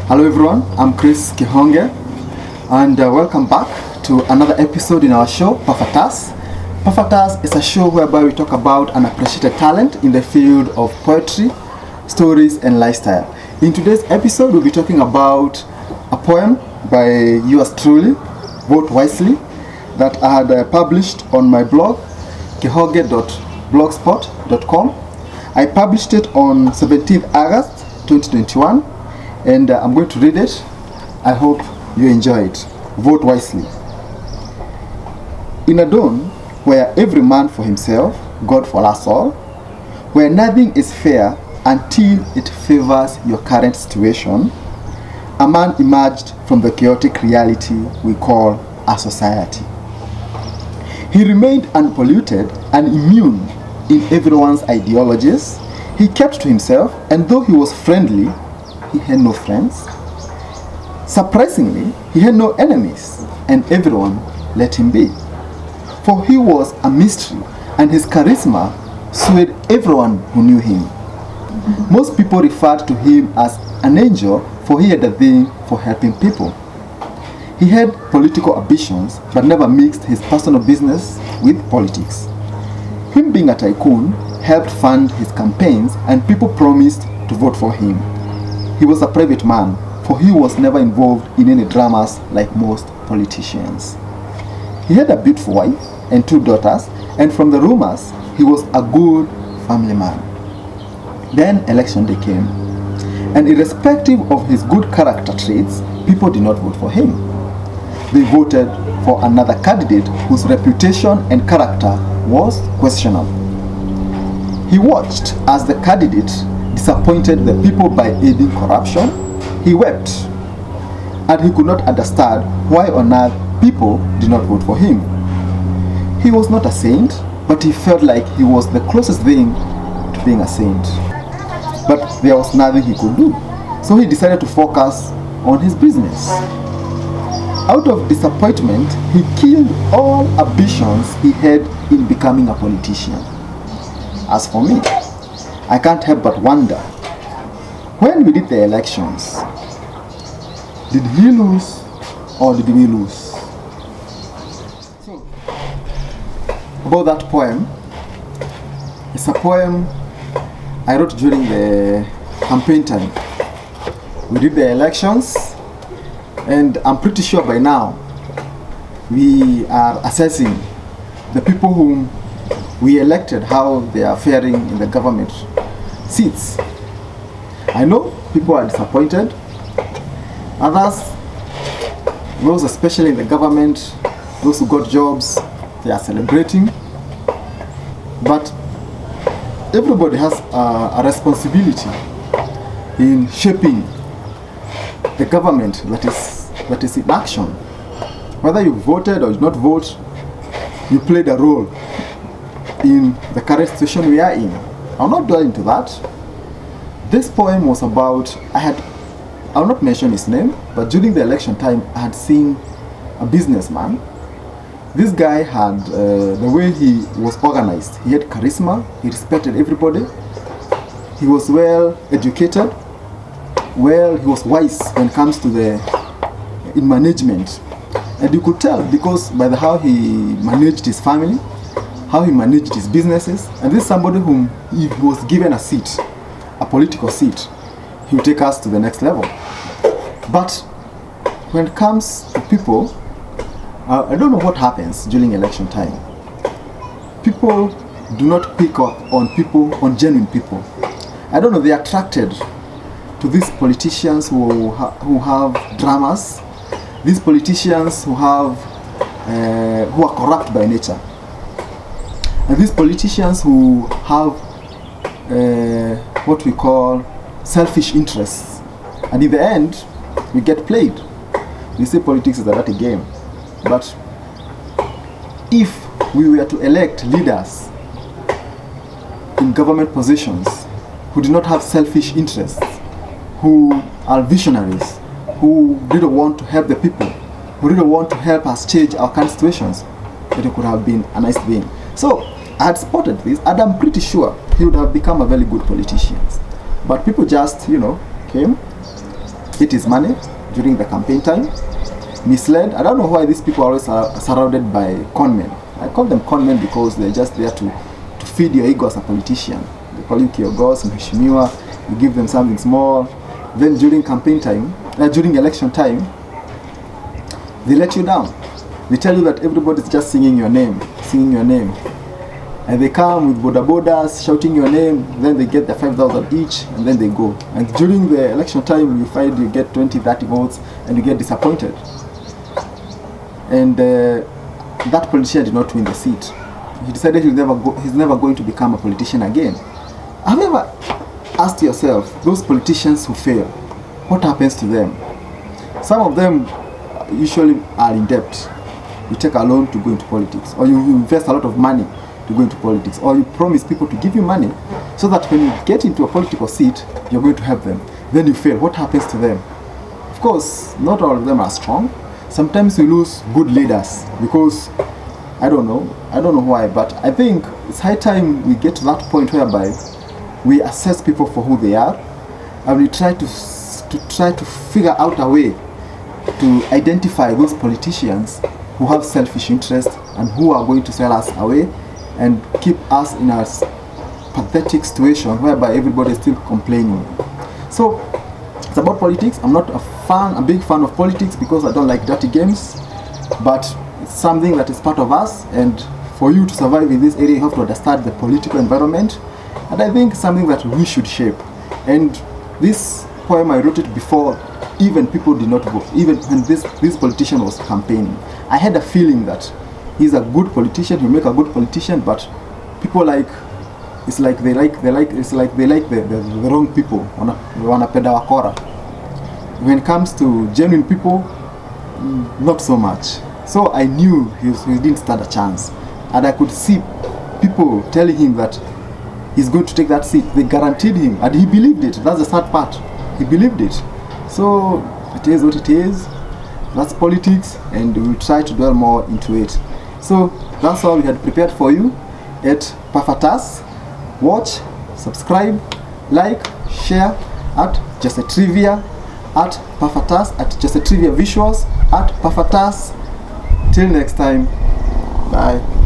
Hello everyone, I'm Chris Kihonge and welcome back to another episode in our show, Perfect Us. Perfect Us is a show whereby we talk about unappreciated talent in the field of poetry, stories and lifestyle. In today's episode, we'll be talking about a poem by yours truly, Vote Wisely, that I had published on my blog, kihonge.blogspot.com. I published it on 17th August 2021 and I'm going to read it. I hope you enjoy it. Vote wisely. In a dawn where every man for himself, God for us all, where nothing is fair until it favors your current situation, a man emerged from the chaotic reality we call a society. He remained unpolluted and immune in everyone's ideologies. He kept to himself, and though he was friendly, he had no friends. Surprisingly, he had no enemies, and everyone let him be. For he was a mystery, and his charisma swayed everyone who knew him. Most people referred to him as an angel, for he had a thing for helping people. He had political ambitions, but never mixed his personal business with politics. Him being a tycoon helped fund his campaigns, and people promised to vote for him. He was a private man, for he was never involved in any dramas like most politicians. He had a beautiful wife and 2 daughters, and from the rumors, he was a good family man. Then election day came, and irrespective of his good character traits, people did not vote for him. They voted for another candidate whose reputation and character was questionable. He watched as the candidate disappointed the people by aiding corruption. He wept, and he could not understand why on earth people did not vote for him. He was not a saint, but he felt like he was the closest thing to being a saint. But there was nothing he could do, so he decided to focus on his business. Out of disappointment, he killed all ambitions he had in becoming a politician. As for me, I can't help but wonder, when we did the elections, did he lose or did we lose? So, about that poem, it's a poem I wrote during the campaign time. We did the elections, and I'm pretty sure by now we are assessing the people whom we elected, how they are faring in the government seats. I know people are disappointed. Others, those especially in the government, those who got jobs, they are celebrating. But everybody has a responsibility in shaping the government that is in action. Whether you voted or did not vote, you played a role in the current situation we are in. I'll not dwell into that. This poem was about, I'll not mention his name, but during the election time, I had seen a businessman. This guy had, the way he was organized, he had charisma, he respected everybody, he was well educated, he was wise when it comes to in management. And you could tell because by how he managed his family, how he managed his businesses, and this is somebody whom if he was given a seat, a political seat, he will take us to the next level. But when it comes to people, I don't know what happens during election time. People do not pick up on people, on genuine people. I don't know, they are attracted to these politicians who have dramas, these politicians who are corrupt by nature. And these politicians who have what we call selfish interests. And in the end, we get played. We say politics is a dirty game. But if we were to elect leaders in government positions who do not have selfish interests, who are visionaries, who really want to help the people, who really want to help us change our current situations, it could have been a nice thing. So I had spotted this, and I'm pretty sure he would have become a very good politician. But people just, came, eat his money during the campaign time, misled. I don't know why these people are always surrounded by conmen. I call them conmen because they're just there to feed your ego as a politician. They call you Kiogos, Mheshimiwa, you give them something small. Then during campaign time, during election time, they let you down. They tell you that everybody's just singing your name. And they come with boda bodas shouting your name, then they get the 5,000 each, and then they go. And during the election time, you find you get 20, 30 votes, and you get disappointed. And that politician did not win the seat. He decided he's never going to become a politician again. Have you ever asked yourself, those politicians who fail, what happens to them? Some of them usually are in debt. You take a loan to go into politics, or you invest a lot of money to go into politics, or you promise people to give you money so that when you get into a political seat, you're going to help them. Then you fail. What happens to them? Of course, not all of them are strong. Sometimes we lose good leaders because, I don't know why, but I think it's high time we get to that point whereby we assess people for who they are, and we try to figure out a way to identify those politicians who have selfish interest and who are going to sell us away and keep us in a pathetic situation whereby everybody is still complaining. So it's about politics. I'm not a big fan of politics because I don't like dirty games, but it's something that is part of us, and for you to survive in this area you have to understand the political environment, and I think something that we should shape. And this poem, I wrote it before even people did not vote, even when this politician was campaigning. I had a feeling that he's a good politician, he'll make a good politician, but people they like the wrong people. Wanapenda wakora. When it comes to genuine people, not so much. So I knew he didn't stand a chance, and I could see people telling him that he's going to take that seat. They guaranteed him, and he believed it. That's the sad part. He believed it. So it is what it is. That's politics, and we'll try to dwell more into it. So that's all we had prepared for you at Pafatas. Watch, subscribe, like, share at Just a Trivia, at Pafatas, at Just a Trivia Visuals, at Pafatas. Till next time, bye.